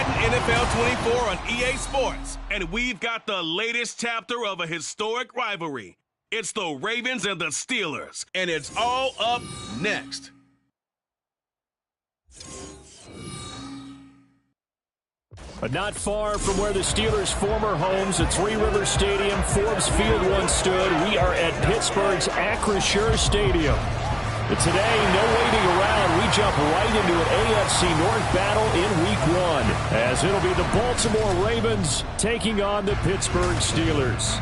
Madden NFL 24 on EA Sports, and we've got the latest chapter of a historic rivalry. It's the Ravens and the Steelers, and it's all up next. But not far from where the Steelers' former homes at Three Rivers Stadium, Forbes Field once stood, we are at Pittsburgh's Acrisure Stadium. But today, no waiting around. We jump right into an AFC North battle in Week 1, as it'll be the Baltimore Ravens taking on the Pittsburgh Steelers.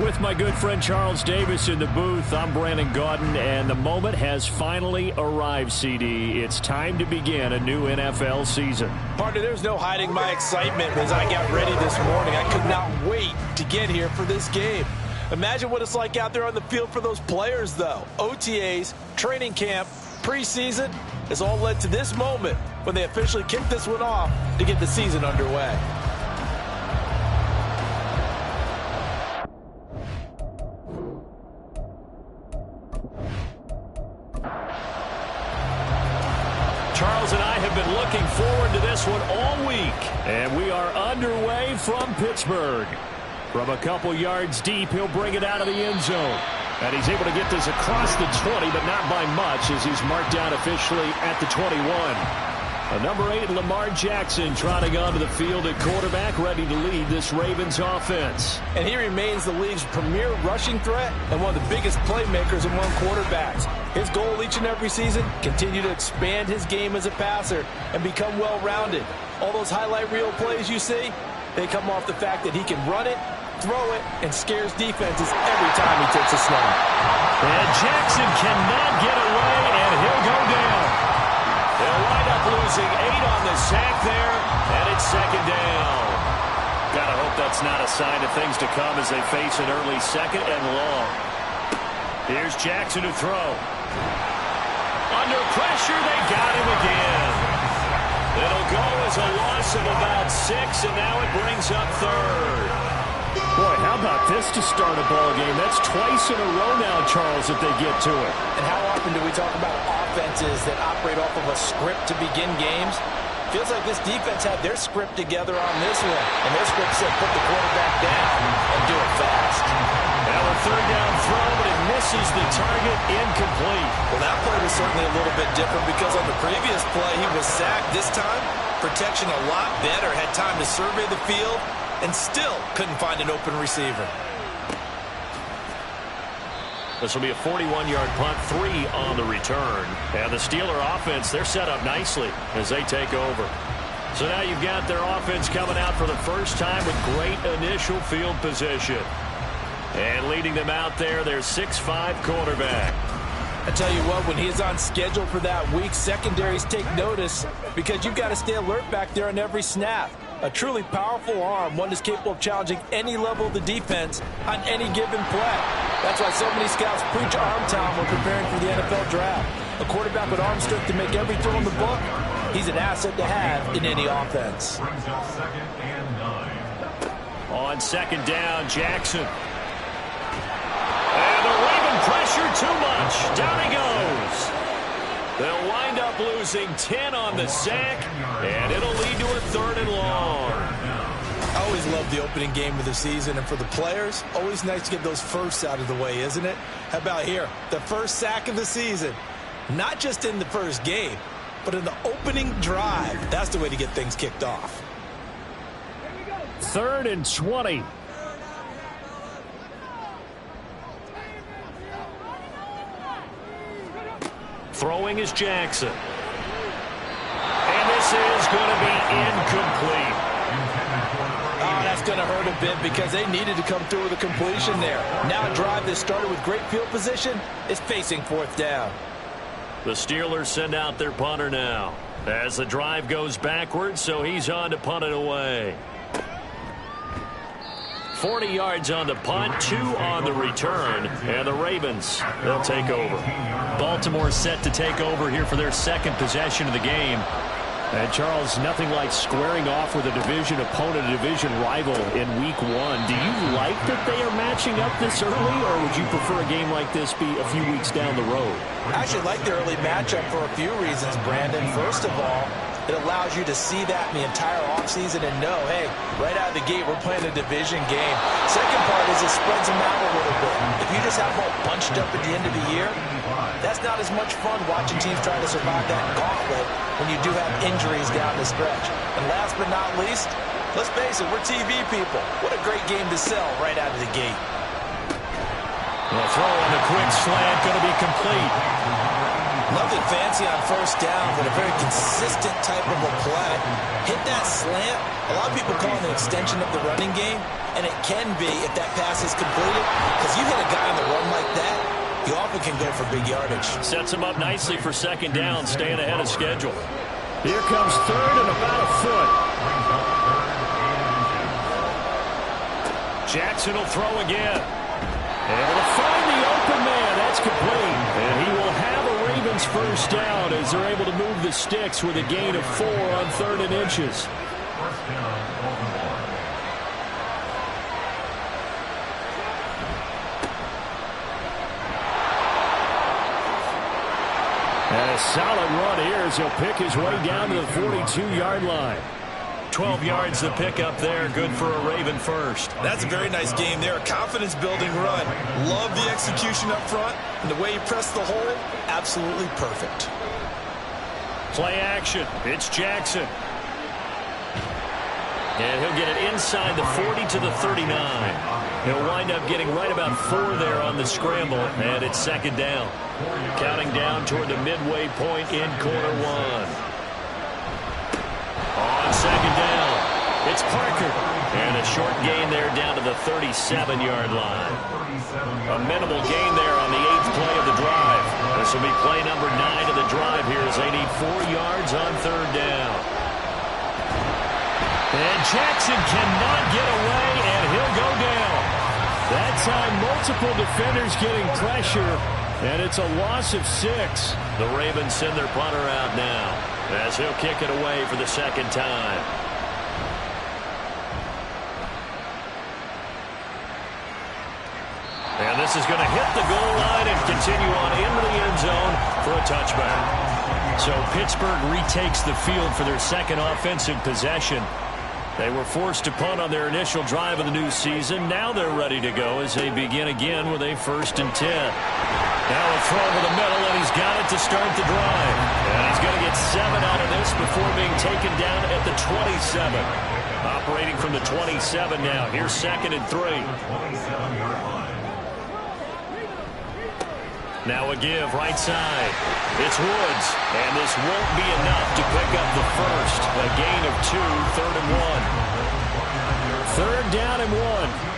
With my good friend Charles Davis in the booth, I'm Brandon Gaudin, and the moment has finally arrived, CD. It's time to begin a new NFL season. Partner, there's no hiding my excitement as I got ready this morning. I could not wait to get here for this game. Imagine what it's like out there on the field for those players, though. OTAs, training camp, preseason has all led to this moment when they officially kick this one off to get the season underway. Charles and I have been looking forward to this one all week, and we are underway from Pittsburgh. From a couple yards deep, he'll bring it out of the end zone. And he's able to get this across the 20, but not by much, as he's marked down officially at the 21. Number 8, Lamar Jackson, trotting onto the field at quarterback, ready to lead this Ravens offense. And he remains the league's premier rushing threat and one of the biggest playmakers among quarterbacks. His goal each and every season, continue to expand his game as a passer and become well-rounded. All those highlight reel plays you see, they come off the fact that he can run it, throw it, and scares defenses every time he takes a snap. And Jackson cannot get away, and he'll go down. They'll wind up losing 8 on the sack there, and it's second down. Gotta hope that's not a sign of things to come as they face an early second and long. Here's Jackson to throw. Under pressure, they got him again. It'll go as a loss of about 6, and now it brings up third. Boy, how about this to start a ball game? That's twice in a row now, Charles, if they get to it. And how often do we talk about offenses that operate off of a script to begin games? Feels like this defense had their script together on this one, and their script said put the quarterback down and do it fast. Now a third down throw, but it misses the target, incomplete. Well, that play was certainly a little bit different because on the previous play, he was sacked. This time, protection a lot better, had time to survey the field, and still couldn't find an open receiver. This will be a 41-yard punt, 3 on the return. And the Steeler offense, they're set up nicely as they take over. So now you've got their offense coming out for the first time with great initial field position. And leading them out there, their 6'5" quarterback. I tell you what, when he's on schedule for that week, secondaries take notice because you've got to stay alert back there on every snap. A truly powerful arm, one that's capable of challenging any level of the defense on any given play. That's why so many scouts preach arm talent when preparing for the NFL draft. A quarterback with arm strength to make every throw in the book, he's an asset to have in any offense. On second down, Jackson. And the Raven pressure too much. Down he goes. They'll wind up losing 10 on the sack, and it'll lead to a third and long. I always love the opening game of the season, and for the players, always nice to get those firsts out of the way, isn't it? How about here? The first sack of the season. Not just in the first game, but in the opening drive. That's the way to get things kicked off. 3rd and 20. Throwing is Jackson. And this is going to be incomplete. Oh, that's going to hurt a bit because they needed to come through with a completion there. Now a drive that started with great field position is facing 4th down. The Steelers send out their punter now as the drive goes backwards, so he's on to punt it away. 40 yards on the punt, 2 on the return, and the Ravens, they'll take over. Baltimore set to take over here for their second possession of the game. And, Charles, nothing like squaring off with a division opponent, a division rival in Week 1. Do you like that they are matching up this early, or would you prefer a game like this be a few weeks down the road? I actually like the early matchup for a few reasons, Brandon. First of all, It allows you to see that in the entire offseason and know, hey, right out of the gate, we're playing a division game. Second part is it spreads them out a little bit. If you just have them all bunched up at the end of the year, that's not as much fun watching teams try to survive that gauntlet when you do have injuries down the stretch. And last but not least, let's face it, we're TV people. What a great game to sell right out of the gate. The throw on the quick slant going to be complete. Nothing fancy on first down, but a very consistent type of a play. Hit that slant. A lot of people call it an extension of the running game, and it can be if that pass is completed, because you hit a guy on the run like that, you often can go for big yardage. Sets him up nicely for second down, staying ahead of schedule. Here comes third and about a foot. Jackson will throw again. Able to find the open man. That's complete. And he will have a Ravens first down as they're able to move the sticks with a gain of 4 on 3rd and inches. And a solid run here as he'll pick his way down to the 42-yard line. 12 yards to pick up there, good for a Raven first. That's a very nice game there, a confidence-building run. Love the execution up front, and the way he pressed the hole, absolutely perfect. Play action, it's Jackson. And he'll get it inside the 40 to the 39. He'll wind up getting right about 4 there on the scramble, and it's second down. Counting down toward the midway point in quarter 1. On second down, it's Parker. And a short gain there down to the 37-yard line. A minimal gain there on the 8th play of the drive. This will be play number 9 of the drive here as they need 4 yards on 3rd down. And Jackson cannot get away, and he'll go down. That time, multiple defenders getting pressure, and it's a loss of 6. The Ravens send their punter out now as he'll kick it away for the second time. And this is going to hit the goal line and continue on into the end zone for a touchback. So Pittsburgh retakes the field for their second offensive possession. They were forced to punt on their initial drive of the new season. Now they're ready to go as they begin again with a 1st and 10. Now a throw over the middle, and he's got it to start the drive. And he's going to get 7 out of this before being taken down at the 27. Operating from the 27 now. Here's 2nd and 3. Now a give, right side. It's Woods, and this won't be enough to pick up the first. A gain of 2, 3rd and 1. 3rd down and 1.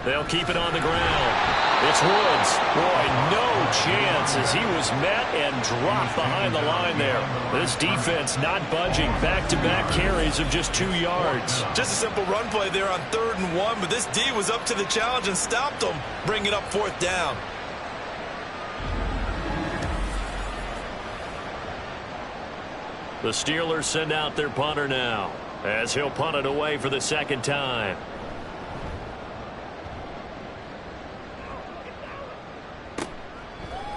They'll keep it on the ground. It's Woods. Boy, no chance as he was met and dropped behind the line there. This defense not budging. Back-to-back carries of just 2 yards. Just a simple run play there on 3rd and 1, but this D was up to the challenge and stopped him, bringing up 4th down. The Steelers send out their punter now as he'll punt it away for the second time.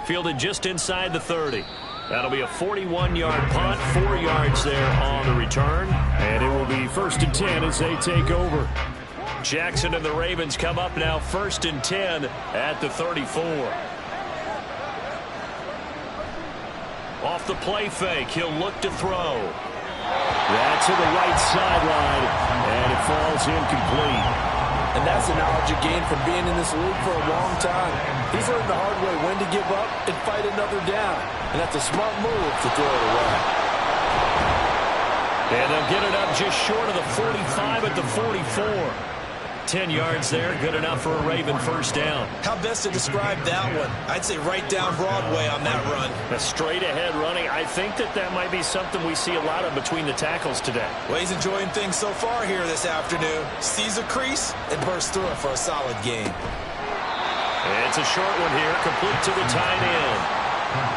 Fielded just inside the 30. That'll be a 41-yard punt, 4 yards there on the return. And it will be 1st and 10 as they take over. Jackson and the Ravens come up now 1st and 10 at the 34. Off the play fake, he'll look to throw. That's to the right sideline, and it falls incomplete. And that's the knowledge you gain from being in this league for a long time. He's learned the hard way when to give up and fight another down. And that's a smart move to throw it away. And they'll get it up just short of the 45 at the 44. 10 yards there, good enough for a Raven first down. How best to describe that one? I'd say right down Broadway on that run. A straight ahead running. I think that might be something we see a lot of between the tackles today. Well, he's enjoying things so far here this afternoon. Sees a crease and bursts through it for a solid gain. It's a short one here, complete to the tight end.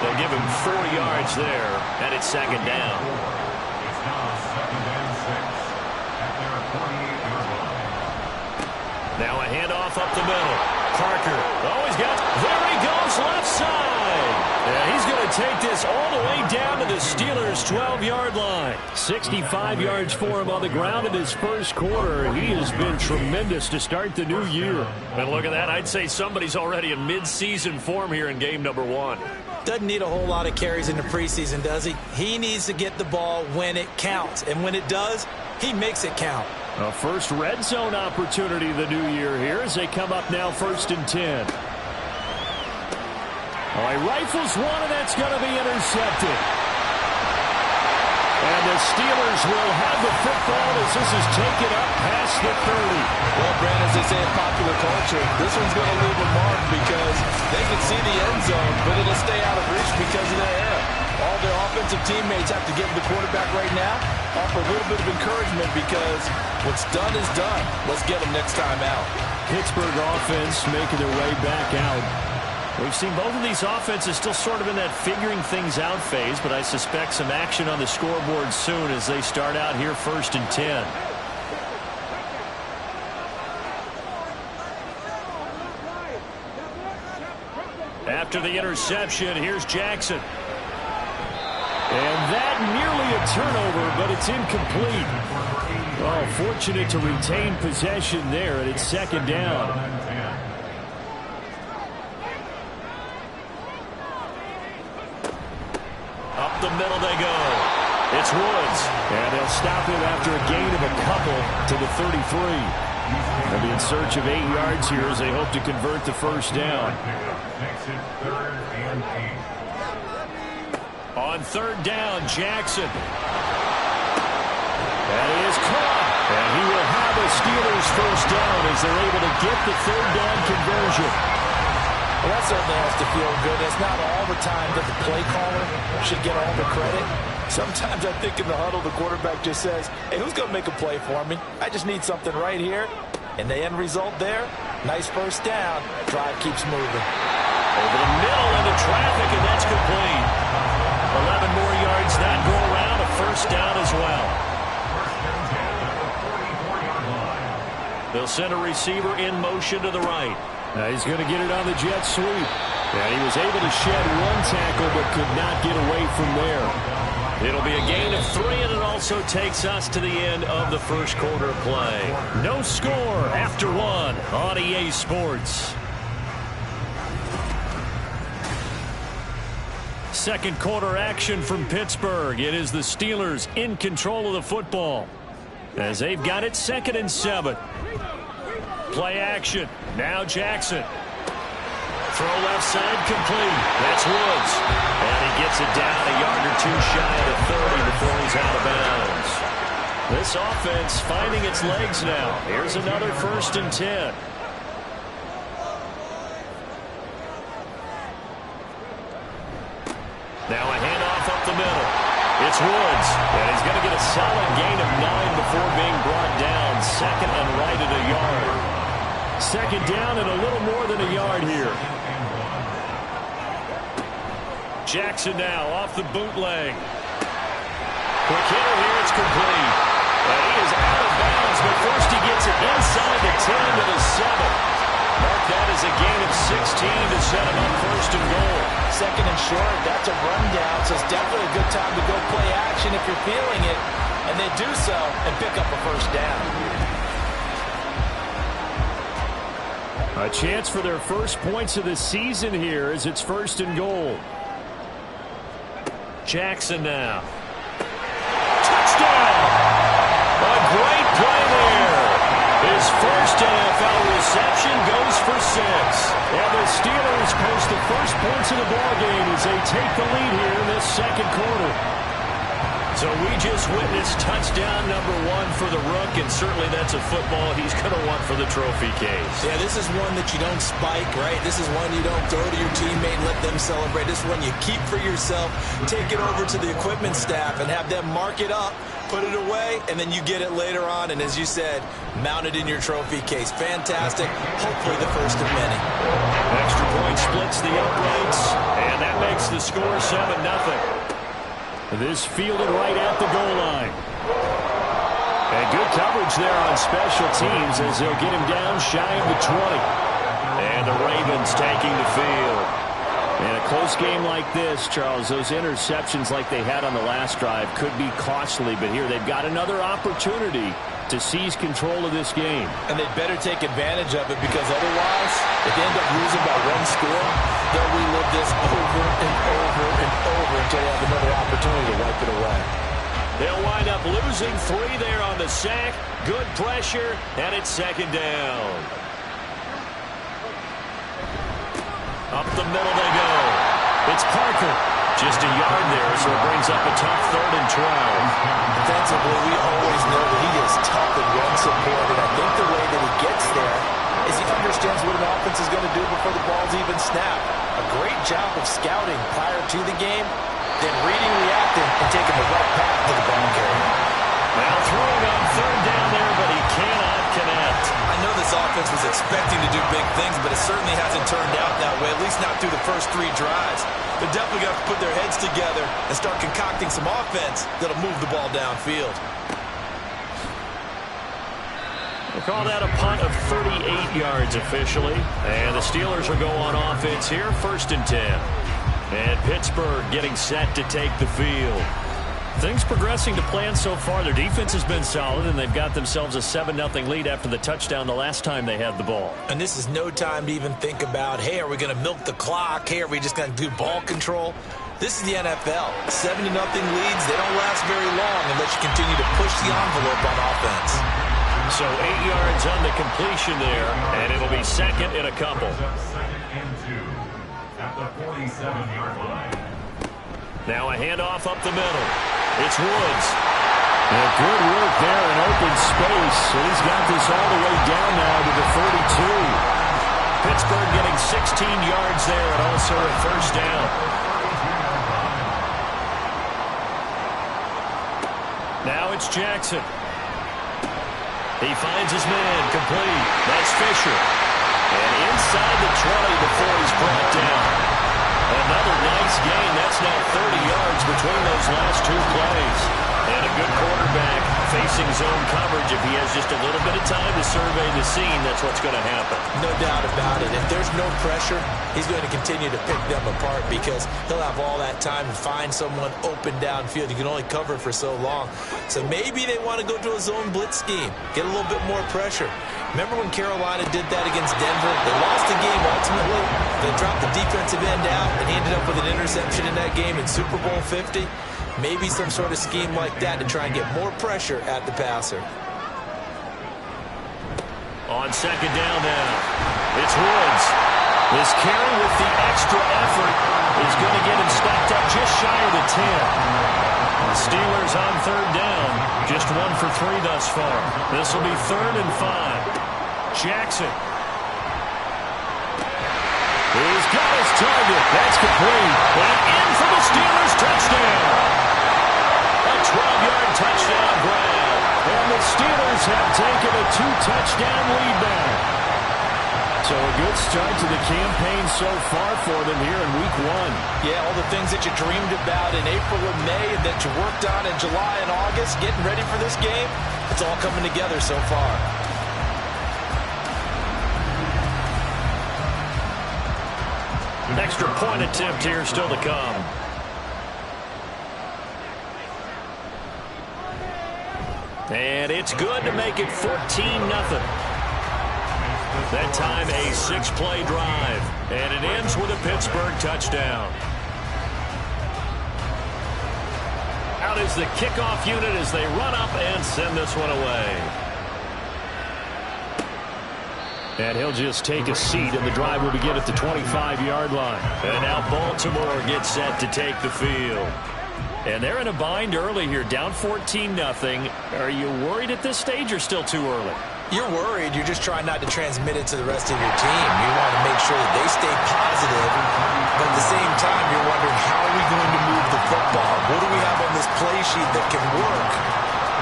They'll give him 4 yards there, and it's second down. Now a handoff up the middle. Parker. Oh, this all the way down to the Steelers' 12-yard line. 65 yards for him on the ground in his first quarter. He has been tremendous to start the new year. And look at that. I'd say somebody's already in mid-season form here in game number 1. Doesn't need a whole lot of carries in the preseason, does he? He needs to get the ball when it counts. And when it does, he makes it count. A first red zone opportunity the new year here as they come up now 1st and 10. All right, rifles one, and that's going to be intercepted. And the Steelers will have the football as this is taken up past the 30. Well, Brandon, as they say in popular culture, this one's going to leave a mark because they can see the end zone, but it'll stay out of reach because of their error. All their offensive teammates have to give the quarterback right now, offer a little bit of encouragement because what's done is done. Let's get them next time out. Pittsburgh offense making their way back out. We've seen both of these offenses still sort of in that figuring things out phase, but I suspect some action on the scoreboard soon as they start out here 1st and 10. After the interception, here's Jackson. And that nearly a turnover, but it's incomplete. Oh, fortunate to retain possession there, and it's 2nd down. Up the middle they go. It's Woods. And they'll stop him after a gain of a couple to the 33. They'll be in search of 8 yards here as they hope to convert the 1st down. On 3rd down, Jackson. That is caught. And he will have a Steelers 1st down as they're able to get the 3rd down conversion. Well, that certainly has to feel good. It's not all the time that the play caller should get all the credit. Sometimes I think in the huddle, the quarterback just says, hey, who's going to make a play for me? I just need something right here. And the end result there, nice 1st down. Drive keeps moving. Over the middle into traffic, and that's complete. 11 more yards that go around, a 1st down as well. They'll send a receiver in motion to the right. Now he's going to get it on the jet sweep. And he was able to shed one tackle but could not get away from there. It'll be a gain of 3, and it also takes us to the end of the 1st quarter play. No score after 1 on EA Sports. 2nd quarter action from Pittsburgh. It is the Steelers in control of the football as they've got it 2nd and 7. Play action. Now Jackson. Throw left side complete. That's Woods. And he gets it down a yard or 2 shy of the 30 before he's out of bounds. This offense finding its legs now. Here's another 1st and 10. Now a handoff up the middle. It's Woods. And he's going to get a solid gain of 9 before being brought down. 2nd and right at a yard. 2nd down and a little more than a yard here. Jackson now off the bootleg. Quick hitter here. It's complete. And he is out of bounds, but first he gets it inside the 10 to the 7. Mark that as a gain of 16 to set him up 1st and goal. 2nd and short, that's a rundown, so it's definitely a good time to go play action if you're feeling it. And they do so and pick up a 1st down. A chance for their first points of the season here as it's 1st and goal. Jackson now. Touchdown! A great play there. His first NFL reception goes for 6. And the Steelers post the first points of the ballgame as they take the lead here in this 2nd quarter. So we just witnessed touchdown number 1 for the Rook, and certainly that's a football he's going to want for the trophy case. Yeah, this is one that you don't spike, right? This is one you don't throw to your teammate and let them celebrate. This is one you keep for yourself, take it over to the equipment staff and have them mark it up, put it away, and then you get it later on, and as you said, mount it in your trophy case. Fantastic. Hopefully the first of many. Extra point splits the uprights, and that makes the score 7-0. This fielded right at the goal line. And good coverage there on special teams as they'll get him down shy of the 20. And the Ravens taking the field. And a close game like this, Charles, those interceptions like they had on the last drive could be costly, but here they've got another opportunity to seize control of this game. And they'd better take advantage of it, because otherwise, if they end up losing by one score, they'll relive this over and over and over until they have another opportunity to wipe it away. They'll wind up losing 3 there on the sack. Good pressure, and it's second down. Up the middle they go. It's Parker. Just a yard there, so it brings up a tough 3rd and 12. Defensively, we always know that he is tough in run support, and I think the way that he gets there is he understands what an offense is going to do before the ball's even snapped. A great job of scouting prior to the game, then reading, reacting, and taking the right path to the ball carrier. Now throwing on 3rd down there, but he cannot connect. I know this offense was expecting to do big things, but it certainly hasn't turned out that way, at least not through the first 3 drives. They're definitely going to put their heads together and start concocting some offense that'll move the ball downfield. We'll call that a punt of 38 yards officially. And the Steelers will go on offense here, 1st and 10. And Pittsburgh getting set to take the field. Things progressing to plan so far. Their defense has been solid, and they've got themselves a 7-0 lead after the touchdown the last time they had the ball. And this is no time to even think about, hey, are we going to milk the clock? Hey, are we just going to do ball control? This is the NFL. 7-0 leads, they don't last very long unless you continue to push the envelope on offense. So 8 yards on the completion there, and it'll be 2nd and a couple. At the 47-yard line. Now a handoff up the middle. It's Woods. And good work there in open space. So he's got this all the way down now to the 32. Pittsburgh getting 16 yards there and also a 1st down. Now it's Jackson. He finds his man complete. That's Fisher. And inside the 20 before he's brought down. Another nice gain. That's now 30 yards between those last 2 plays. And a good quarterback facing zone coverage. If he has just a little bit of time to survey the scene, that's what's going to happen. No doubt about it. If there's no pressure, he's going to continue to pick them apart because he'll have all that time to find someone open downfield. You can only cover for so long. So maybe they want to go to a zone blitz scheme, get a little bit more pressure. Remember when Carolina did that against Denver? They lost the game ultimately. They dropped the defensive end out and ended up with an interception in that game in Super Bowl 50. Maybe some sort of scheme like that to try and get more pressure at the passer. On 2nd down now, it's Woods. This carry with the extra effort is going to get him stacked up just shy of the 10. The Steelers on 3rd down, just 1 for 3 thus far. This will be 3rd and 5. Jackson. He's got his target. That's complete. And in for the Steelers touchdown. A 12-yard touchdown grab. And the Steelers have taken a 2-touchdown lead back. So a good start to the campaign so far for them here in Week 1. Yeah, all the things that you dreamed about in April and May and that you worked on in July and August, getting ready for this game, it's all coming together so far. An extra point attempt here still to come. And it's good to make it 14-0. That time a 6-play drive. And it ends with a Pittsburgh touchdown. Out is the kickoff unit as they run up and send this one away. And he'll just take a seat, and the drive will begin at the 25-yard line. And now Baltimore gets set to take the field. And they're in a bind early here, down 14-0. Are you worried at this stage or still too early? You're worried. You're just trying not to transmit it to the rest of your team. You want to make sure that they stay positive, but at the same time, you're wondering, how are we going to move the football? What do we have on this play sheet that can work?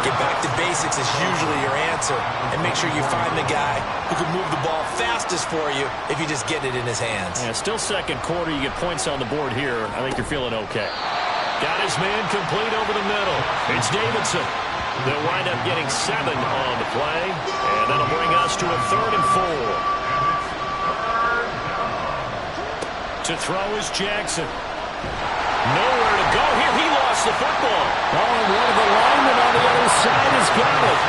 Get back to basics is usually your answer, and make sure you find the guy who can move the ball fastest for you if you just get it in his hands. Yeah, still second quarter. You get points on the board here. I think you're feeling okay. Got his man complete over the middle. It's Davidson. They'll wind up getting 7 on the play, and that'll bring us to a 3rd and 4. To throw is Jackson. Nowhere to go here. He lost the football. Oh, and one of the linemen on the other side has got it.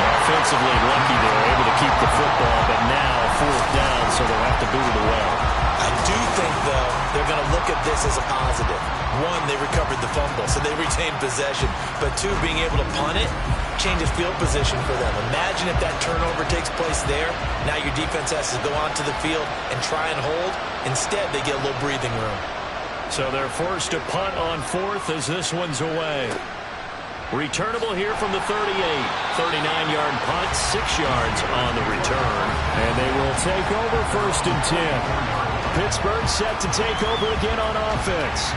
Offensively lucky they were able to keep the football, but now 4th down, so they'll have to boot it away. I do think, though, they're going to look at this as a positive. One, they recovered the fumble, so they retained possession. But two, being able to punt it changes field position for them. Imagine if that turnover takes place there. Now your defense has to go onto the field and try and hold. Instead, they get a little breathing room. So they're forced to punt on 4th as this one's away. Returnable here from the 38. 39-yard punt, 6 yards on the return. And they will take over 1st and 10. Pittsburgh set to take over again on offense.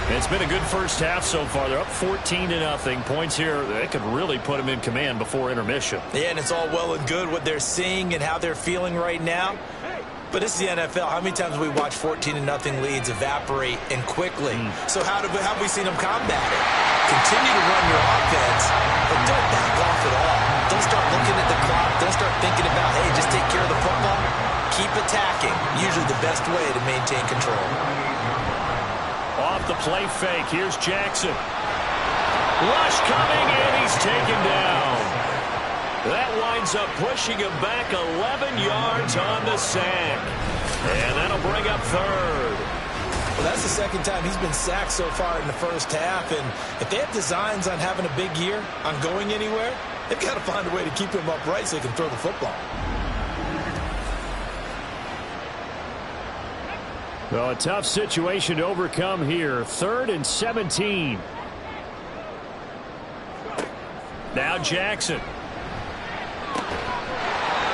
It's been a good first half so far. They're up 14-0. Points here, they could really put them in command before intermission. Yeah, and it's all well and good what they're seeing and how they're feeling right now. But this is the NFL. How many times have we watched 14-0 leads evaporate and quickly? So how have we seen them combat it? Continue to run your offense, but don't back off at all. Don't start looking at the clock. Don't start thinking about, hey, just take care of the football. Keep attacking. Usually the best way to maintain control. Off the play fake, here's Jackson. Rush coming, and he's taken down. That winds up pushing him back 11 yards on the sack. And that'll bring up 3rd. Well, that's the second time he's been sacked so far in the first half. And if they have designs on having a big year, on going anywhere, they've got to find a way to keep him upright so he can throw the football. Well, a tough situation to overcome here. 3rd and 17. Now Jackson.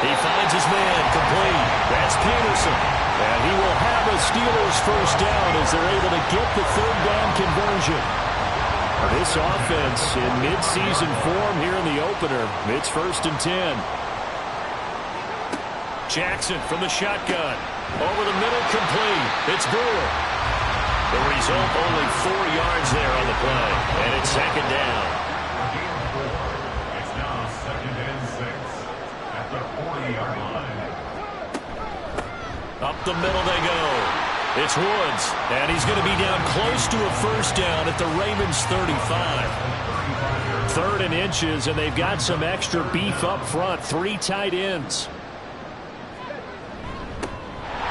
He finds his man complete. That's Peterson. And he will have a Steelers first down as they're able to get the 3rd down conversion. This offense in midseason form here in the opener. It's 1st and 10. Jackson from the shotgun. Over the middle, complete. It's Brewer. The result, only 4 yards there on the play. And it's 2nd down. It's now 2nd and 6 at the 40-yard line. Up the middle they go. It's Woods. And he's going to be down close to a first down at the Ravens 35. 3rd and inches, and they've got some extra beef up front. 3 tight ends.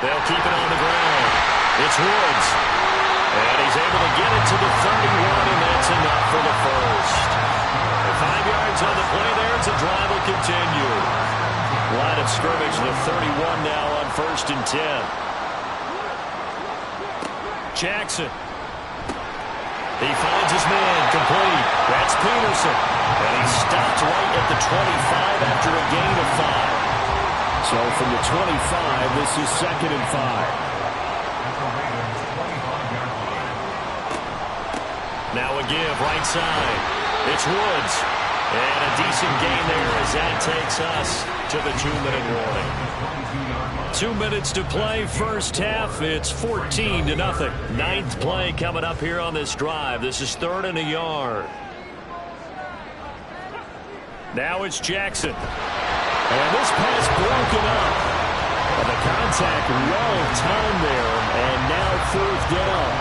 They'll keep it on the ground. It's Woods. And he's able to get it to the 31, and that's enough for the first. 5 yards on the play there as the drive will continue. Line of scrimmage, the 31 now on 1st and 10. Jackson. He finds his man, complete. That's Peterson. And he stopped right at the 25 after a gain of 5. So from the 25, this is 2nd and 5. Now a give, right side. It's Woods. And a decent gain there as that takes us to the 2-minute warning. 2 minutes to play, first half. It's 14-0. 9th play coming up here on this drive. This is 3rd and a yard. Now it's Jackson. And this pass broken up. And the contact well timed there. And now 4th down.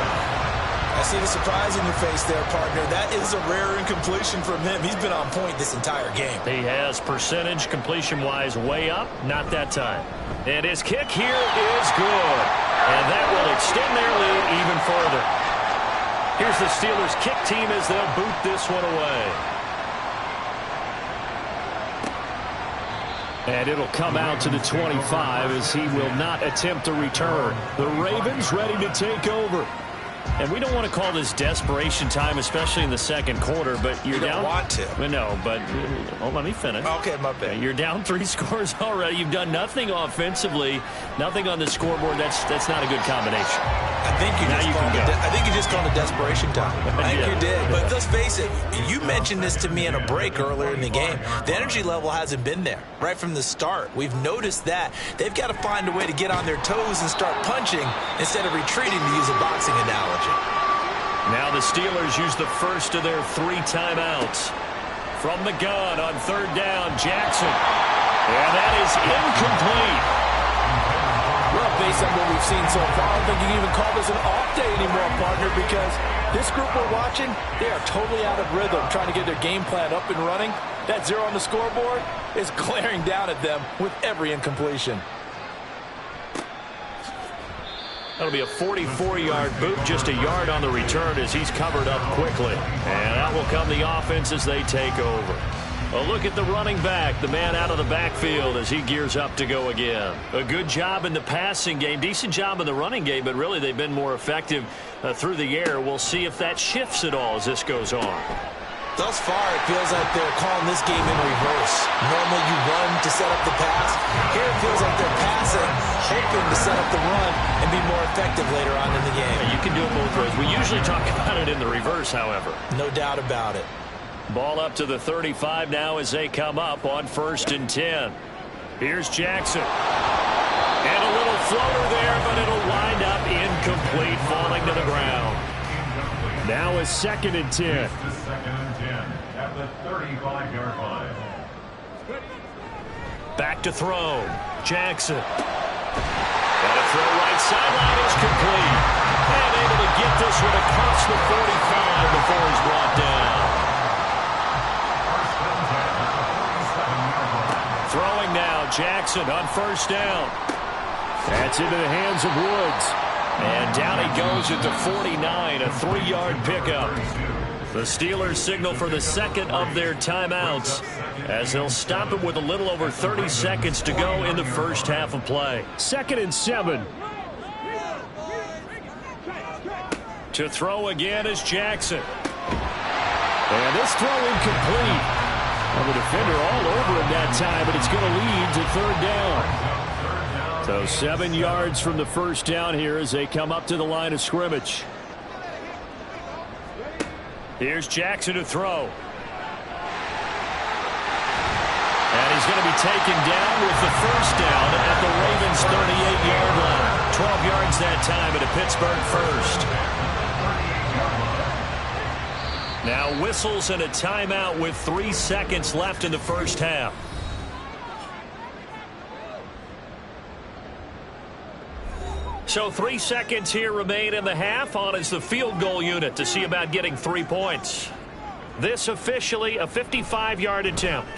I see the surprise in your face there, partner. That is a rare incompletion from him. He's been on point this entire game. He has percentage completion-wise way up. Not that time. And his kick here is good. And that will extend their lead even further. Here's the Steelers kick team as they'll boot this one away. And it'll come out to the 25 as he will not attempt to return. The Ravens ready to take over. And we don't want to call this desperation time, especially in the second quarter, but you're down. You don't want to. No, but let me finish. Okay, my bad. You're down 3 scores already. You've done nothing offensively, nothing on the scoreboard. That's not a good combination. I think you just called it desperation time. I think you did. But let's face it, you mentioned this to me in a break earlier in the game. The energy level hasn't been there right from the start. We've noticed that. They've got to find a way to get on their toes and start punching instead of retreating, to use a boxing analogy. Now the Steelers use the first of their 3 timeouts. From the gun on 3rd down, Jackson. And that is incomplete. Well, based on what we've seen so far, I don't think you can even call this an off day anymore, partner, because this group we're watching, they are totally out of rhythm, trying to get their game plan up and running. That 0 on the scoreboard is glaring down at them with every incompletion. That'll be a 44-yard boot, just a yard on the return as he's covered up quickly. And out will come the offense as they take over. A look at the running back, the man out of the backfield as he gears up to go again. A good job in the passing game, decent job in the running game, but really they've been more effective through the air. We'll see if that shifts at all as this goes on. Thus far, it feels like they're calling this game in reverse. Normally you run to set up the pass. Here it feels like they're passing, hoping to set up the run and be more effective later on in the game. Yeah, you can do it both ways. We usually talk about it in the reverse, however. No doubt about it. Ball up to the 35 now as they come up on 1st and 10. Here's Jackson. And a little floater there, but it'll wind up incomplete, falling to the ground. Now is 2nd and 10. Second and 10 at the 35-yard line. Back to throw. Jackson. And a throw right sideline is complete. And able to get this one across the 45 before he's brought down. Throwing now, Jackson on 1st down. That's into the hands of Woods. And down he goes at the 49, a 3-yard pickup. The Steelers signal for the second of their timeouts as they'll stop it with a little over 30 seconds to go in the first half of play. 2nd and 7. To throw again is Jackson. And this throw incomplete. Well, the defender all over him that time, but it's going to lead to 3rd down. So 7 yards from the 1st down here as they come up to the line of scrimmage. Here's Jackson to throw. And he's going to be taken down with the 1st down at the Ravens' 38-yard line. 12 yards that time at a Pittsburgh 1st. Now whistles and a timeout with 3 seconds left in the first half. So 3 seconds here remain in the half. On is the field goal unit to see about getting 3 points. This officially a 55-yard attempt.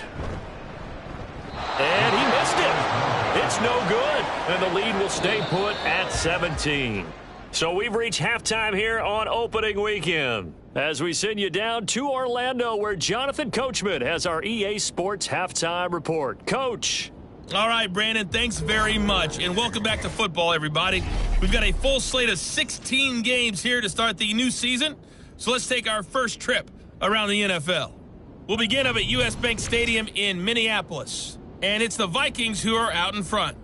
And he missed it. It's no good. And the lead will stay put at 17. So we've reached halftime here on opening weekend as we send you down to Orlando where Jonathan Coachman has our EA Sports halftime report. Coach. All right, Brandon, thanks very much. And welcome back to football, everybody. We've got a full slate of 16 games here to start the new season. So let's take our first trip around the NFL. We'll begin up at US Bank Stadium in Minneapolis. And it's the Vikings who are out in front.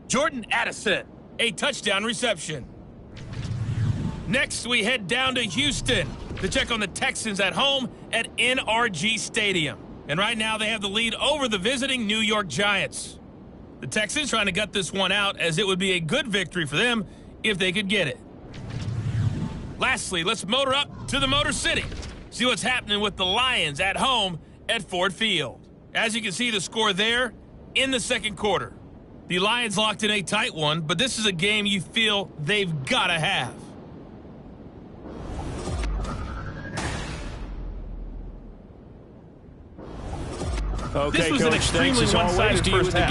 Jordan Addison, a touchdown reception. Next, we head down to Houston to check on the Texans at home at NRG Stadium. And right now they have the lead over the visiting New York Giants. The Texans trying to gut this one out as it would be a good victory for them if they could get it. Lastly, let's motor up to the Motor City. See what's happening with the Lions at home at Ford Field. As you can see the score there in the second quarter. The Lions locked in a tight one, but this is a game you feel they've got to have. Okay, this was Coach, an extremely one-sided first half.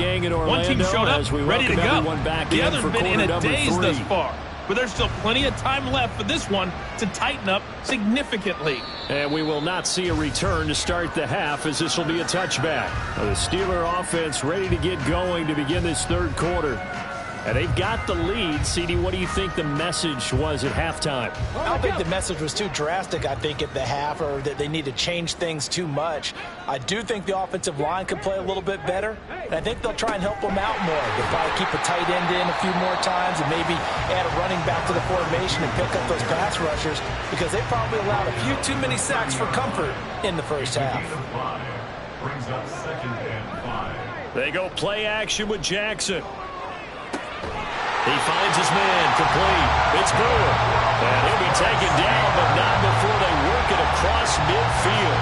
One team showed up, ready to go. The other's been in a daze thus far. But there's still plenty of time left for this one to tighten up significantly. And we will not see a return to start the half as this will be a touchback. The Steeler offense ready to get going to begin this third quarter. And they've got the lead. CD, what do you think the message was at halftime? I don't think the message was too drastic, I think, at the half, or that they need to change things too much. I do think the offensive line could play a little bit better, and I think they'll try and help them out more. They'll probably keep a tight end in a few more times and maybe add a running back to the formation and pick up those pass rushers because they probably allowed a few too many sacks for comfort in the first half. Brings up 2nd and 5. They go play action with Jackson. He finds his man, complete. It's Brewer. And he'll be taken down, but not before they work it across midfield.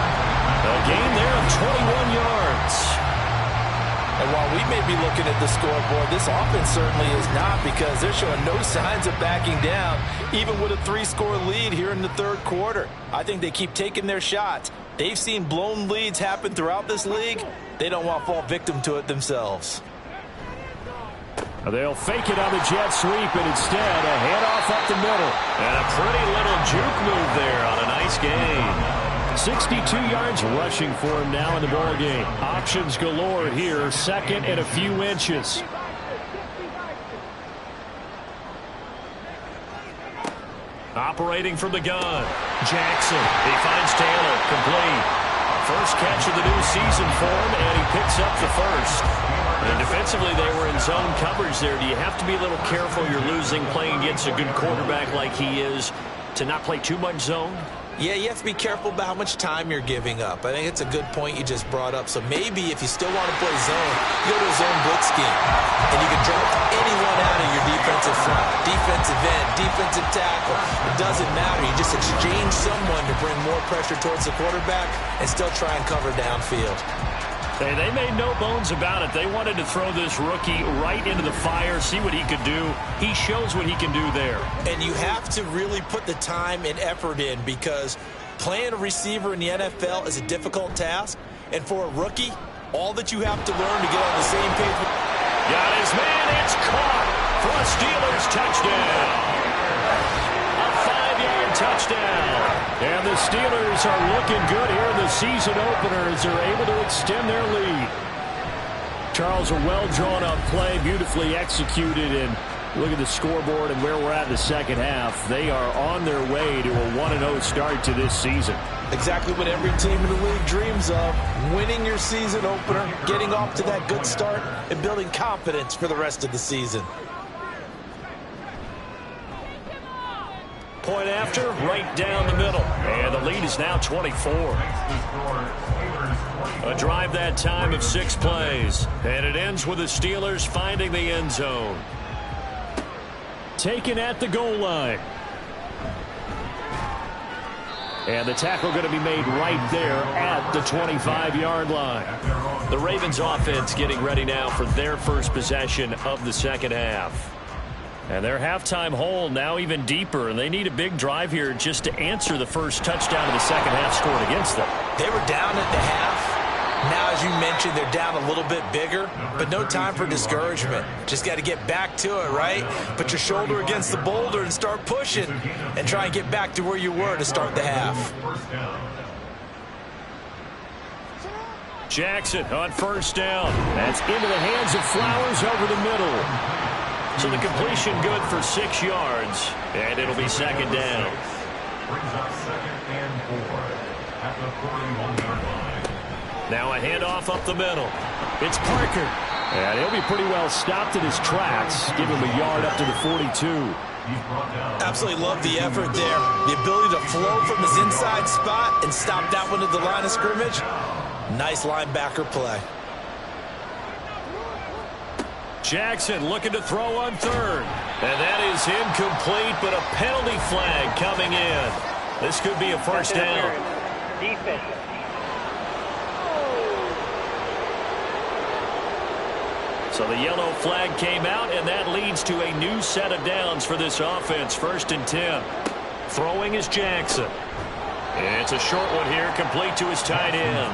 A gain there of 21 yards. And while we may be looking at the scoreboard, this offense certainly is not, because they're showing no signs of backing down, even with a 3-score lead here in the third quarter. I think they keep taking their shots. They've seen blown leads happen throughout this league. They don't want to fall victim to it themselves. They'll fake it on the jet sweep, and instead a handoff up the middle. And a pretty little juke move there on a nice gain. 62 yards rushing for him now in the ball game. Options galore here, second and a few inches. Operating from the gun, Jackson. He finds Taylor, complete. First catch of the new season for him, and he picks up the first. And defensively, they were in zone coverage there. Do you have to be a little careful? You're losing, playing against a good quarterback like he is, to not play too much zone? Yeah, you have to be careful about how much time you're giving up. I think it's a good point you just brought up. So maybe if you still want to play zone, you go to a zone blitz scheme. And you can draft anyone out of your defensive front. Defensive end, defensive tackle. It doesn't matter. You just exchange someone to bring more pressure towards the quarterback and still try and cover downfield. Hey, they made no bones about it. They wanted to throw this rookie right into the fire, see what he could do. He shows what he can do there. And you have to really put the time and effort in, because playing a receiver in the NFL is a difficult task. And for a rookie, all that you have to learn to get on the same page. Got his man. It's caught for a Steelers touchdown. A 5-yard touchdown. And the Steelers are looking good here in the season opener as they're able to extend their lead. Charles, a well-drawn-up play, beautifully executed, and look at the scoreboard and where we're at in the second half. They are on their way to a 1-0 start to this season. Exactly what every team in the league dreams of: winning your season opener, getting off to that good start, and building confidence for the rest of the season. Point after, right down the middle. And the lead is now 24. A drive that time of 6 plays. And it ends with the Steelers finding the end zone. Taken at the goal line. And the tackle going to be made right there at the 25-yard line. The Ravens offense getting ready now for their first possession of the second half. And their halftime hole now even deeper, and they need a big drive here just to answer the first touchdown of the second half scored against them. They were down at the half. Now, as you mentioned, they're down a little bit bigger, but no time for discouragement. Just got to get back to it, right? Put your shoulder against the boulder and start pushing, and try and get back to where you were to start the half. Jackson on first down. That's into the hands of Flowers over the middle. So the completion good for 6 yards, and it'll be second down. Brings up 2nd and 4 at the 41-yard line. Now a handoff up the middle. It's Parker. And he'll be pretty well stopped in his tracks. Give him a yard up to the 42. Absolutely love the effort there. The ability to flow from his inside spot and stop that one at the line of scrimmage. Nice linebacker play. Jackson looking to throw on third. And that is incomplete, but a penalty flag coming in. This could be a first down. Defense. So the yellow flag came out, and that leads to a new set of downs for this offense. 1st and 10. Throwing is Jackson. It's a short one here, complete to his tight end.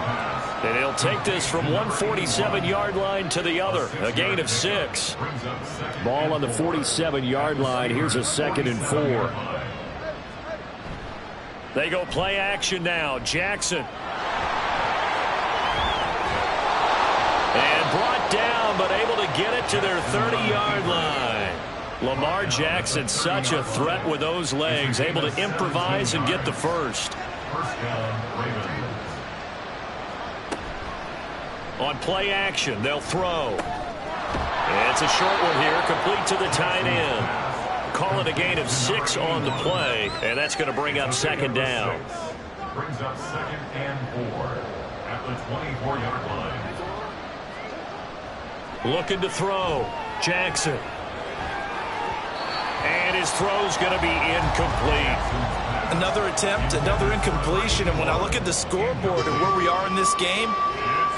And he'll take this from 147-yard line to the other. A gain of 6. Ball on the 47-yard line. Here's a 2nd and 4. They go play action now. Jackson. And brought down, but able to get it to their 30-yard line. Lamar Jackson, such a threat with those legs, able to improvise and get the first. First down, Ravens. On play action, they'll throw. And it's a short one here, complete to the tight end. Call it a gain of 6 on the play, and that's going to bring up second down. Brings up 2nd and 4 at the 24-yard line. Looking to throw. Jackson. And his throw's going to be incomplete. Another attempt, another incompletion, and when I look at the scoreboard and where we are in this game,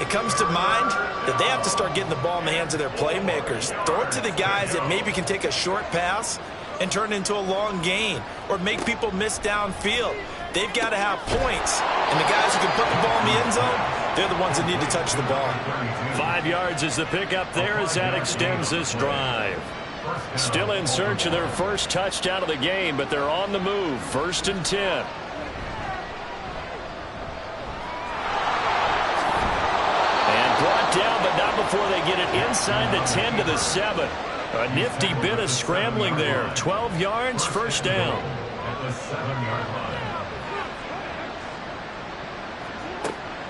It comes to mind that they have to start getting the ball in the hands of their playmakers. Throw it to the guys that maybe can take a short pass and turn it into a long gain or make people miss downfield. They've got to have points, and the guys who can put the ball in the end zone, they're the ones that need to touch the ball. 5 yards is the pickup there as that extends this drive. Still in search of their first touchdown of the game, but they're on the move. 1st and 10. And brought down, but not before they get it inside the 10 to the 7. A nifty bit of scrambling there. 12 yards, 1st down. At the 7-yard line.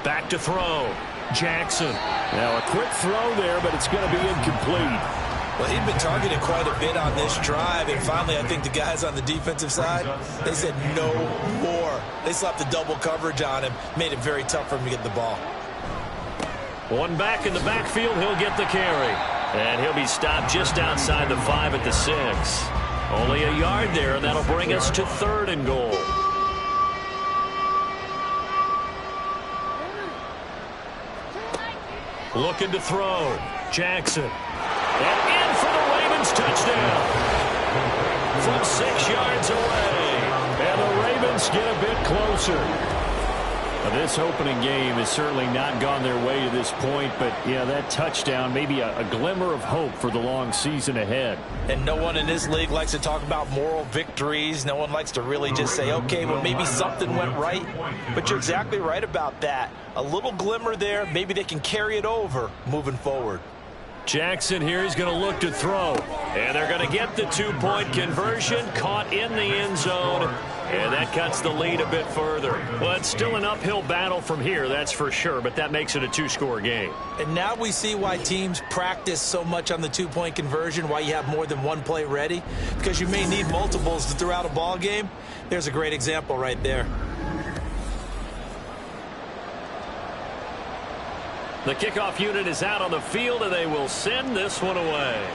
Back to throw. Jackson. Now a quick throw there, but it's going to be incomplete. Well, he'd been targeted quite a bit on this drive, and finally I think the guys on the defensive side, they said no more. They slapped the double coverage on him, made it very tough for him to get the ball. One back in the backfield, he'll get the carry. And he'll be stopped just outside the 5 at the 6. Only a yard there, and that'll bring us to 3rd and goal. Looking to throw. Jackson. And in for the Ravens touchdown. From 6 yards away. And the Ravens get a bit closer. Now, this opening game has certainly not gone their way to this point, but, yeah, that touchdown, maybe a glimmer of hope for the long season ahead. And no one in this league likes to talk about moral victories. No one likes to really just say, okay, well, maybe something went right. But you're exactly right about that. A little glimmer there. Maybe they can carry it over moving forward. Jackson here is going to look to throw. And they're going to get the 2-point conversion, caught in the end zone. And that cuts the lead a bit further. Well, it's still an uphill battle from here, that's for sure, but that makes it a 2-score game. And now we see why teams practice so much on the 2-point conversion, why you have more than one play ready, because you may need multiples throughout a ball game. There's a great example right there. The kickoff unit is out on the field, and they will send this one away.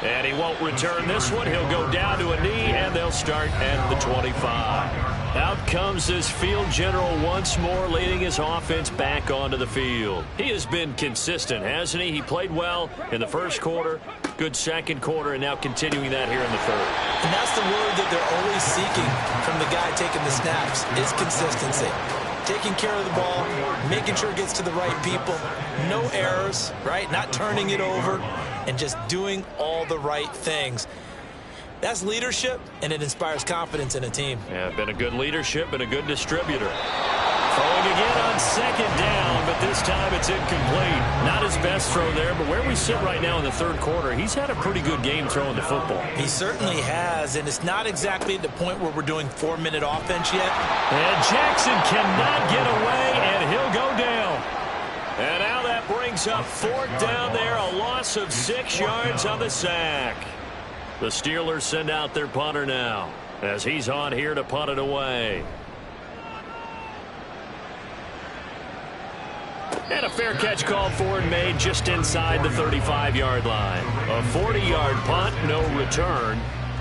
And he won't return this one. He'll go down to a knee, and they'll start at the 25. Out comes this field general once more, leading his offense back onto the field. He has been consistent, hasn't he? He played well in the first quarter, good second quarter, and now continuing that here in the third. And that's the word that they're always seeking from the guy taking the snaps, is consistency. Taking care of the ball, making sure it gets to the right people, no errors, right? Not turning it over, and just doing all the right things. That's leadership, and it inspires confidence in a team. Yeah, been a good leadership and a good distributor. Throwing again on 2nd down, but this time it's incomplete. Not his best throw there, but where we sit right now in the third quarter, he's had a pretty good game throwing the football. He certainly has, and it's not exactly at the point where we're doing 4-minute offense yet. And Jackson cannot get away, and he'll go down. And now that brings up 4th down there, a loss of 6 yards on the sack. The Steelers send out their punter now, as he's on here to punt it away. And a fair catch called for and made just inside the 35-yard line. A 40-yard punt, no return.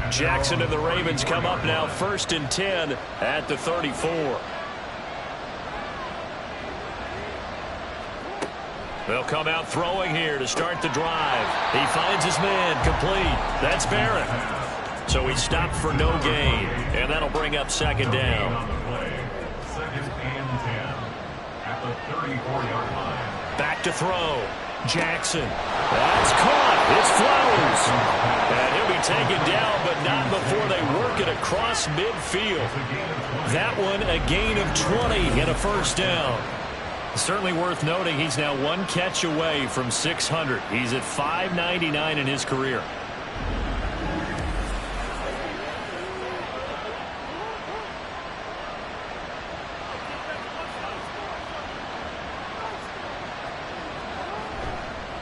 Jackson and the Ravens come up now 1st and 10 at the 34. They'll come out throwing here to start the drive. He finds his man, complete. That's Barrett. So he stopped for no gain, and that'll bring up 2nd down. 2nd and 10 at the 34-yard line. Back to throw. Jackson. That's caught. It's Flowers. And he'll be taken down, but not before they work it across midfield. That one a gain of 20 and a 1st down. Certainly worth noting he's now 1 catch away from 600. He's at 599 in his career.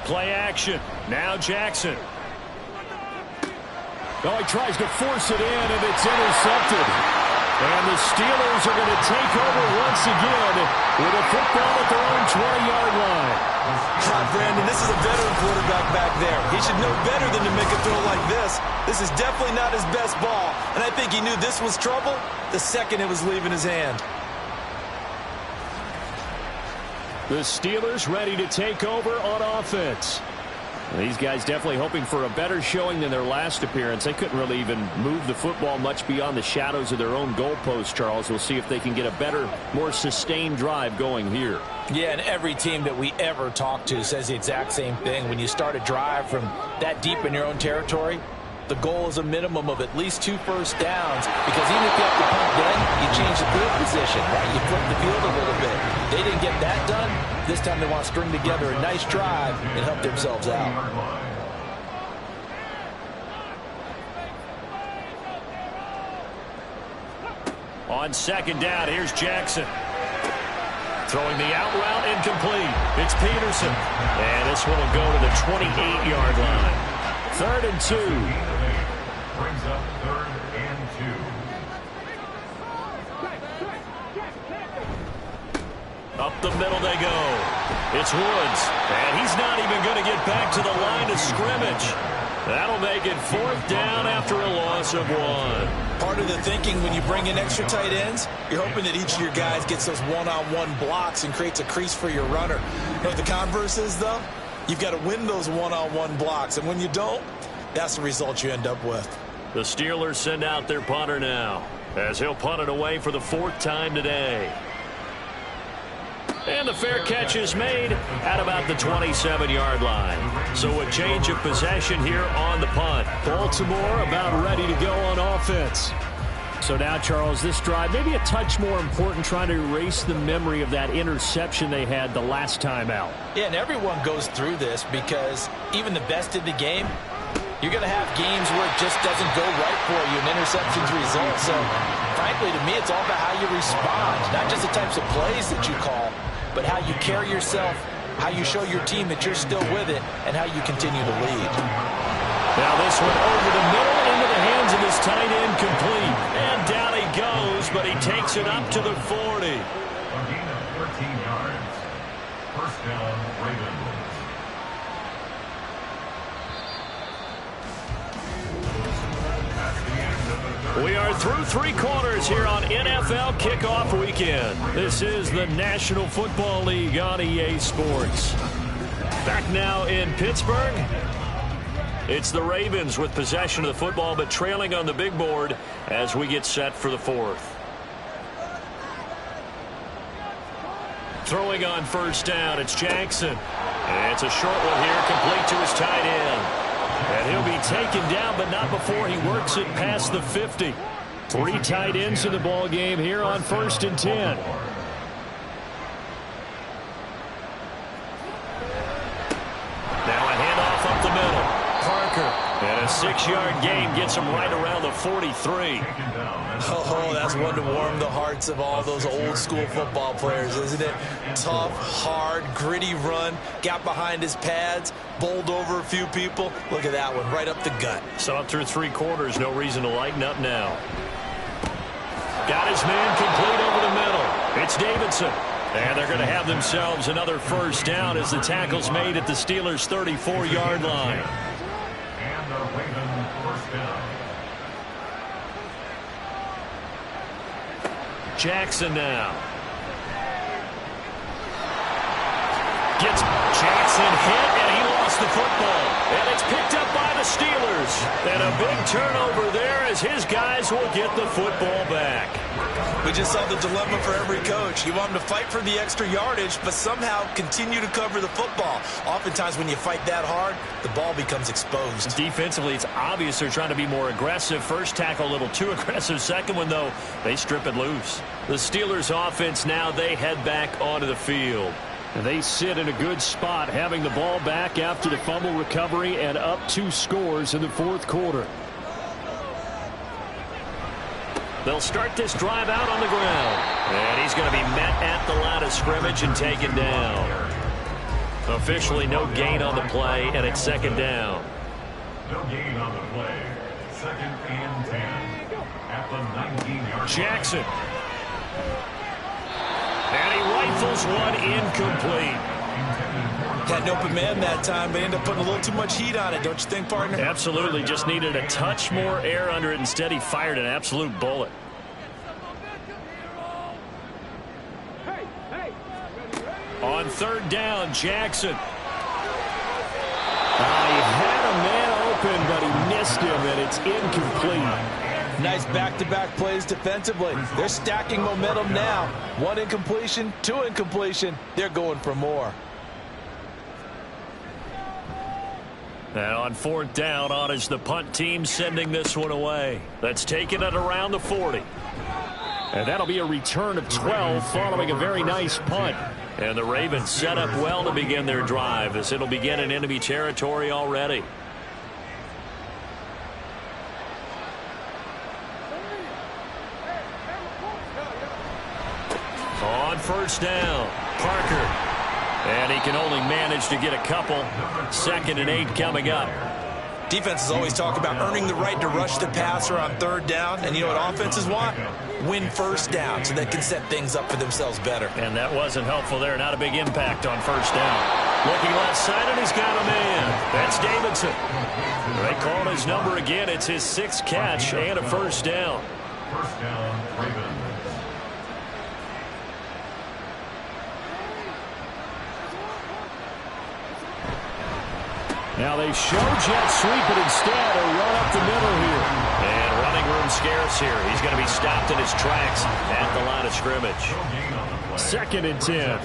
Play action. Now Jackson. Oh, he tries to force it in, and it's intercepted. And the Steelers are going to take over once again with a football at their own 20-yard line. Brandon, this is a veteran quarterback back there. He should know better than to make a throw like this. This is definitely not his best ball, and I think he knew this was trouble the second it was leaving his hand. The Steelers ready to take over on offense. These guys definitely hoping for a better showing than their last appearance. They couldn't really even move the football much beyond the shadows of their own goalpost, Charles. We'll see if they can get a better, more sustained drive going here. Yeah, and every team that we ever talk to says the exact same thing. When you start a drive from that deep in your own territory, the goal is a minimum of at least 2 first downs, because even if you have to punt then, you change the field position, right? You flip the field a little bit. They didn't get that done. This time they want to string together a nice drive and help themselves out. On second down, here's Jackson. Throwing the out route, incomplete. It's Peterson. And this one will go to the 28-yard line. 3rd and 2. Brings up 3rd and 2. Up the middle they go. It's Woods. And he's not even going to get back to the line of scrimmage. That'll make it 4th down after a loss of 1. Part of the thinking when you bring in extra tight ends, you're hoping that each of your guys gets those one-on-one blocks and creates a crease for your runner. You know what the converse is, though? You've got to win those one-on-one blocks, and when you don't, that's the result you end up with. The Steelers send out their punter now, as he'll punt it away for the 4th time today. And the fair catch is made at about the 27-yard line. So a change of possession here on the punt. Baltimore about ready to go on offense. So now, Charles, this drive maybe a touch more important, trying to erase the memory of that interception they had the last time out. Yeah, and everyone goes through this, because even the best in the game, you're going to have games where it just doesn't go right for you, and interceptions result. So, frankly, to me, it's all about how you respond, not just the types of plays that you call, but how you carry yourself, how you show your team that you're still with it, and how you continue to lead. Now this one over the middle into the hands of his tight end, complete. And down he goes, but he takes it up to the 40. A gain of 13 yards. 1st down, Ravens. We are through 3 quarters here on NFL Kickoff Weekend. This is the National Football League on EA Sports. Back now in Pittsburgh. It's the Ravens with possession of the football, but trailing on the big board as we get set for the 4th. Throwing on 1st down, it's Jackson. And it's a short one here, complete to his tight end. And he'll be taken down, but not before he works it past the 50. 3 tight ends in the ball game here on 1st and 10. Now a handoff up the middle. Parker. And a 6-yard gain gets him right around the 43. Oh, that's one to warm the hearts of all those old-school football players, isn't it? Tough, hard, gritty run, got behind his pads, bowled over a few people. Look at that one, right up the gut. So up through 3 quarters, no reason to lighten up now. Got his man complete over the middle. It's Davidson. And they're going to have themselves another 1st down as the tackle's made at the Steelers' 34-yard line. And the Ravens 1st down. Jackson now. Gets Jackson hit, and he lost the football. And it's picked up by the Steelers. And a big turnover there as his guys will get the football back. We just saw the dilemma for every coach. You want them to fight for the extra yardage, but somehow continue to cover the football. Oftentimes when you fight that hard, the ball becomes exposed. Defensively, it's obvious they're trying to be more aggressive. First tackle a little too aggressive. Second one, though, they strip it loose. The Steelers offense now, they head back onto the field. They sit in a good spot, having the ball back after the fumble recovery and up 2 scores in the 4th quarter. They'll start this drive out on the ground. And he's going to be met at the line of scrimmage and taken down. Officially no gain on the play, and it's 2nd down. No gain on the play. 2nd and 10. At the 19-yard line. Jackson. And he rifles one incomplete. Had an open man that time, but ended up putting a little too much heat on it, don't you think, partner? Absolutely. Just needed a touch more air under it. Instead, he fired an absolute bullet. On third down, Jackson. He had a man open, but he missed him, and it's incomplete. Nice back-to-back plays defensively. They're stacking momentum now. 1 incompletion, 2 incompletion. They're going for more. And on fourth down, on is the punt team sending this one away. That's taken at around the 40. And that'll be a return of 12 following a very nice punt. And the Ravens set up well to begin their drive as it'll begin in enemy territory already. On first down, Parker. And he can only manage to get a couple. 2nd and 8 coming up. Defenses always talk about earning the right to rush the passer on third down. And you know what offenses want? Win first down so they can set things up for themselves better. And that wasn't helpful there. Not a big impact on first down. Looking left side, and he's got a man. That's Davidson. They call his number again. It's his 6th catch and a first down. First down, Ravens. Now they show jet sweep, but instead a run up the middle here. And running room scarce here. He's going to be stopped in his tracks at the line of scrimmage. 2nd and 10.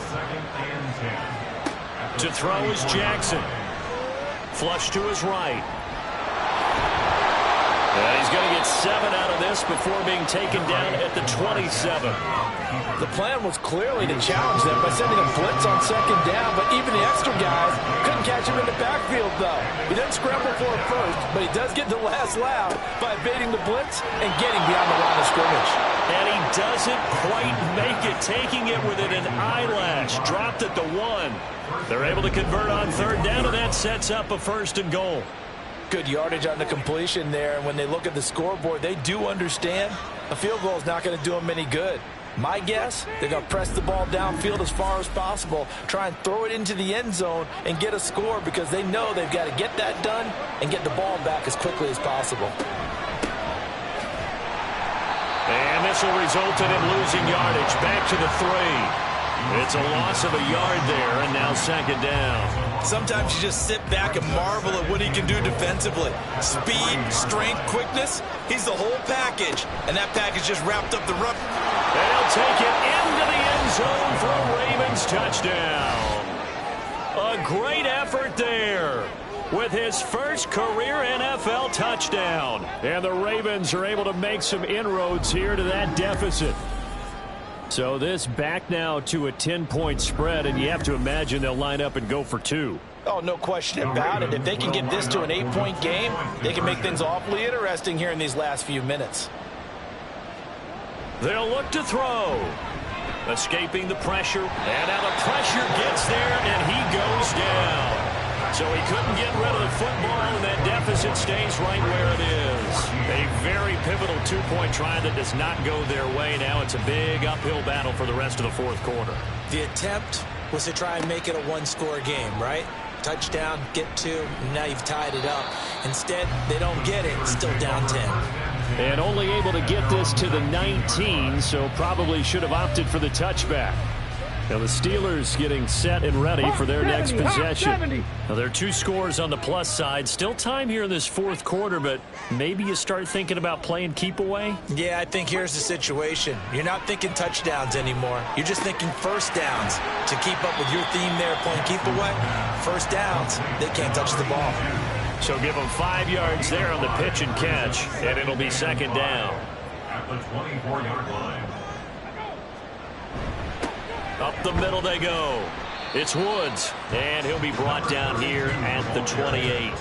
To throw is Jackson. Flush to his right. And he's going to get 7 out of this before being taken down at the 27. The plan was clearly to challenge them by sending a blitz on 2nd down, but even the extra guys couldn't catch him in the backfield, though. He doesn't scramble for it first, but he does get the last laugh by evading the blitz and getting beyond the line of scrimmage. And he doesn't quite make it, taking it within an eyelash. Dropped at the 1. They're able to convert on third down, and that sets up a 1st and goal. Good yardage on the completion there, and when they look at the scoreboard, they do understand a field goal is not going to do them any good. My guess, they're going to press the ball downfield as far as possible, try and throw it into the end zone and get a score because they know they've got to get that done and get the ball back as quickly as possible. And this will result in him losing yardage back to the 3. It's a loss of a yard there, and now 2nd down. Sometimes you just sit back and marvel at what he can do defensively. Speed, strength, quickness, he's the whole package. And that package just wrapped up the rub. They'll take it into the end zone for a Ravens touchdown. A great effort there with his first career NFL touchdown. And the Ravens are able to make some inroads here to that deficit. So this back now to a 10-point spread, and you have to imagine they'll line up and go for 2. Oh, no question about it. If they can get this to an 8-point game, they can make things awfully interesting here in these last few minutes. They'll look to throw. Escaping the pressure. And now the pressure gets there, and he goes down. So he couldn't get rid of the football, and that deficit stays right where it is. A very pivotal 2-point try that does not go their way. Now it's a big uphill battle for the rest of the 4th quarter. The attempt was to try and make it a 1-score game, right? Touchdown, get 2, and now you've tied it up. Instead, they don't get it, still down 10. And only able to get this to the 19, so probably should have opted for the touchback. Now the Steelers getting set and ready for their next possession. Now there are 2 scores on the plus side. Still time here in this 4th quarter, but maybe you start thinking about playing keep away? Yeah, I think here's the situation. You're not thinking touchdowns anymore. You're just thinking first downs. To keep up with your theme there, playing keep away, first downs, they can't touch the ball. So give them 5 yards there on the pitch and catch, and it'll be 2nd down. At the 24-yard line. Up the middle they go. It's Woods, and he'll be brought down here at the 28.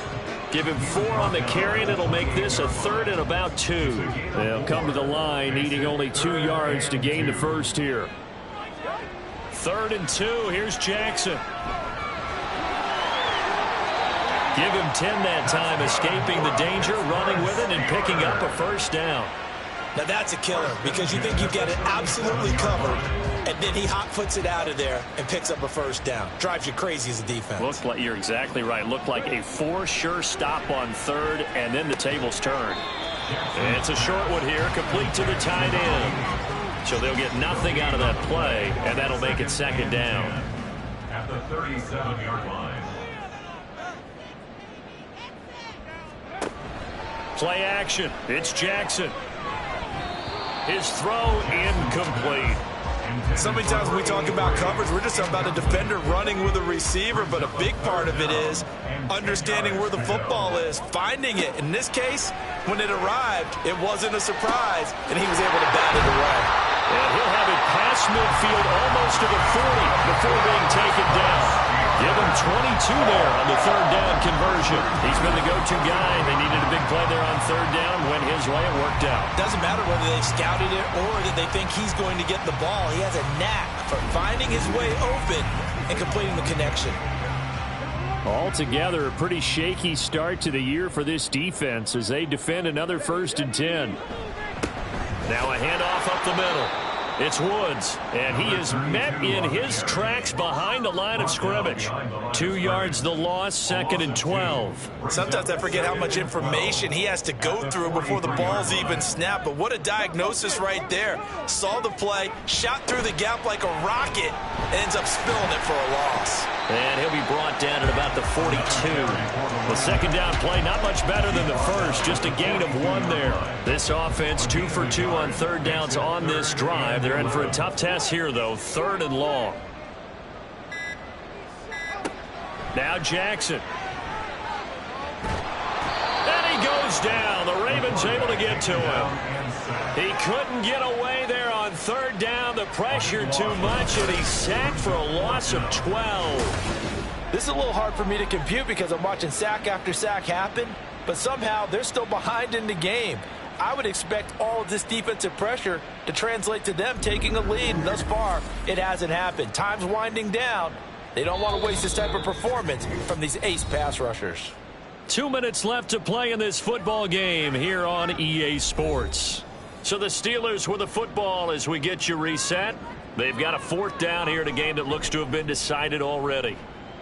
Give him 4 on the carry, and it'll make this a 3rd and about 2. They'll come to the line, needing only 2 yards to gain the first here. 3rd and 2. Here's Jackson. Give him 10 that time, escaping the danger, running with it, and picking up a first down. Now that's a killer because you think you've got it absolutely covered, and then he hot-foots it out of there and picks up a first down. Drives you crazy as a defense. Looks like you're exactly right. Looked like a 4-sure stop on 3rd, and then the tables turned. And it's a short one here, complete to the tight end. So they'll get nothing out of that play, and that'll make it 2nd down. the 37-yard line. Play action. It's Jackson. His throw incomplete. So many times when we talk about coverage, we're just about a defender running with a receiver, but a big part of it is understanding where the football is, finding it. In this case, when it arrived, it wasn't a surprise, and he was able to bat it away. And he'll have it past midfield almost to the 40 before being taken down. Give him 22 there on the third down conversion. He's been the go-to guy. They needed a big play there on third down. Went his way. It worked out. Doesn't matter whether they scouted it or that they think he's going to get the ball. He has a knack for finding his way open and completing the connection. Altogether, a pretty shaky start to the year for this defense as they defend another 1st and 10. Now a handoff up the middle. It's Woods, and he is met in his tracks behind the line of scrimmage. 2 yards the loss, 2nd and 12. Sometimes I forget how much information he has to go through before the ball's even snapped, but what a diagnosis right there. Saw the play, shot through the gap like a rocket, and ends up spilling it for a loss. And he'll be brought down at about the 42. The second down play, not much better than the first, just a gain of 1 there. This offense 2 for 2 on third downs on this drive. They're in for a tough test here, though, 3rd and long. Now Jackson. And he goes down. The Ravens able to get to him. He couldn't get away there on third down. The pressure too much, and he's sacked for a loss of 12. This is a little hard for me to compute because I'm watching sack after sack happen, but somehow they're still behind in the game. I would expect all of this defensive pressure to translate to them taking a lead, and thus far, it hasn't happened. Time's winding down. They don't want to waste this type of performance from these ace pass rushers. 2 minutes left to play in this football game here on EA Sports. So the Steelers with the football as we get you reset. They've got a 4th down here in a game that looks to have been decided already.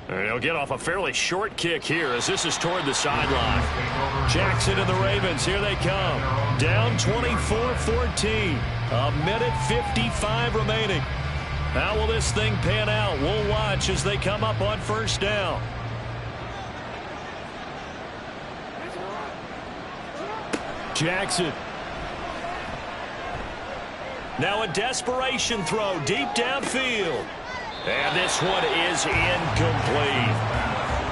And he'll get off a fairly short kick here as this is toward the sideline. Jackson and the Ravens, here they come. Down 24-14. A minute 55 remaining. How will this thing pan out? We'll watch as they come up on 1st down. Jackson. Now a desperation throw deep downfield. And this one is incomplete.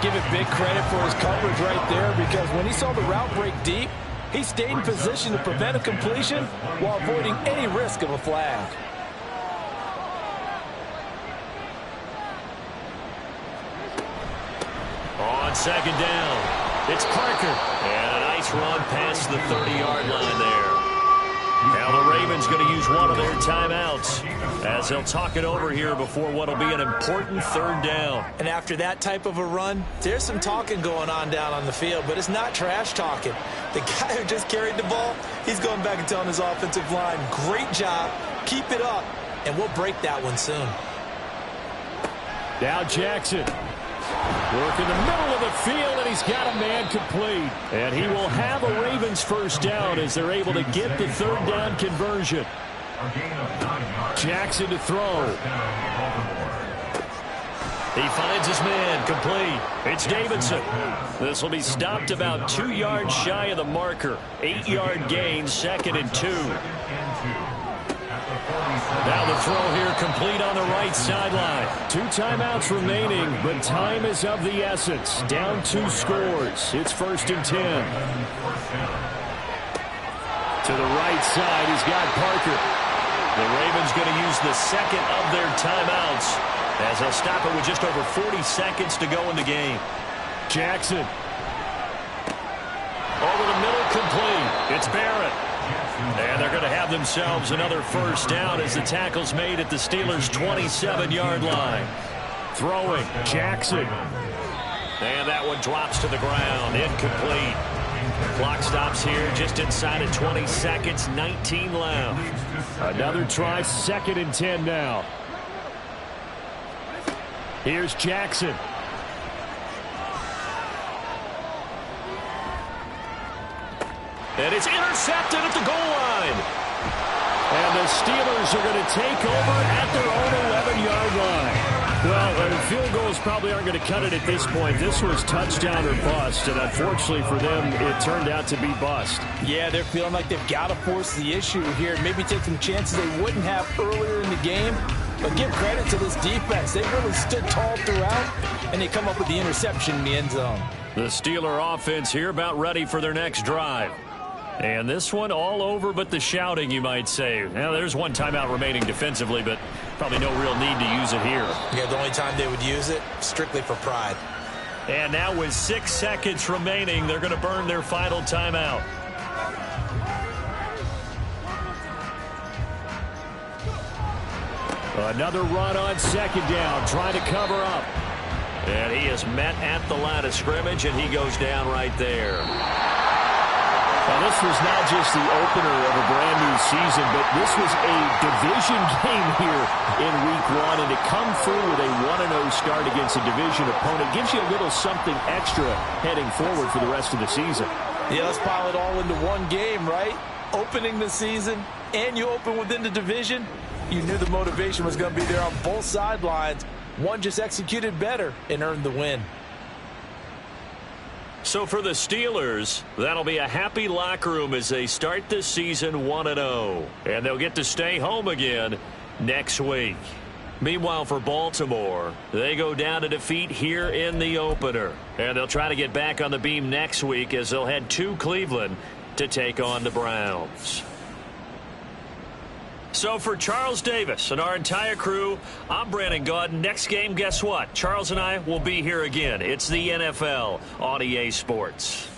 Give it big credit for his coverage right there because when he saw the route break deep, he stayed in position to prevent a completion while avoiding any risk of a flag. On 2nd down, it's Parker. And a nice run past the 30-yard line there. Now the Ravens going to use one of their timeouts as they'll talk it over here before what will be an important 3rd down. And after that type of a run, there's some talking going on down on the field, but it's not trash talking. The guy who just carried the ball, he's going back and telling his offensive line, great job, keep it up, and we'll break that one soon. Now Jackson. Work in the middle of the field, and he's got a man complete. And he will have a Ravens 1st down as they're able to get the 3rd down conversion. Jackson to throw. He finds his man complete. It's Davidson. This will be stopped about 2 yards shy of the marker. 8-yard gain, 2nd and 2. Now the throw here complete on the right sideline. 2 timeouts remaining, but time is of the essence. Down 2 scores. It's 1st and 10. To the right side, he's got Parker. The Ravens going to use the 2nd of their timeouts as they'll stop it with just over 40 seconds to go in the game. Jackson. Over the middle, complete. It's Barrett. And they're going to have themselves another 1st down as the tackle's made at the Steelers' 27-yard line. Throwing, Jackson. And that one drops to the ground, incomplete. Clock stops here just inside of 20 seconds, 19 left. Another try, 2nd and 10 now. Here's Jackson. And it's intercepted at the goal line. And the Steelers are going to take over at their own 11-yard line. Well, field goals probably aren't going to cut it at this point. This was touchdown or bust, and unfortunately for them, it turned out to be bust. Yeah, they're feeling like they've got to force the issue here, maybe take some chances they wouldn't have earlier in the game. But give credit to this defense. They really stood tall throughout, and they come up with the interception in the end zone. The Steeler offense here about ready for their next drive. And this one all over but the shouting, you might say. Now, there's one timeout remaining defensively, but probably no real need to use it here. Yeah, the only time they would use it, strictly for pride. And now with 6 seconds remaining, they're going to burn their final timeout. Another run on second down, trying to cover up. And he is met at the line of scrimmage, and he goes down right there. Now, this was not just the opener of a brand-new season, but this was a division game here in Week 1, and to come through with a 1-0 start against a division opponent gives you a little something extra heading forward for the rest of the season. Yeah, let's pile it all into one game, right? Opening the season, and you open within the division. You knew the motivation was going to be there on both sidelines. One just executed better and earned the win. So for the Steelers, that'll be a happy locker room as they start this season 1-0. And they'll get to stay home again next week. Meanwhile, for Baltimore, they go down to defeat here in the opener. And they'll try to get back on the beam next week as they'll head to Cleveland to take on the Browns. So for Charles Davis and our entire crew, I'm Brandon Gaudin. Next game, guess what? Charles and I will be here again. It's the NFL on EA Sports.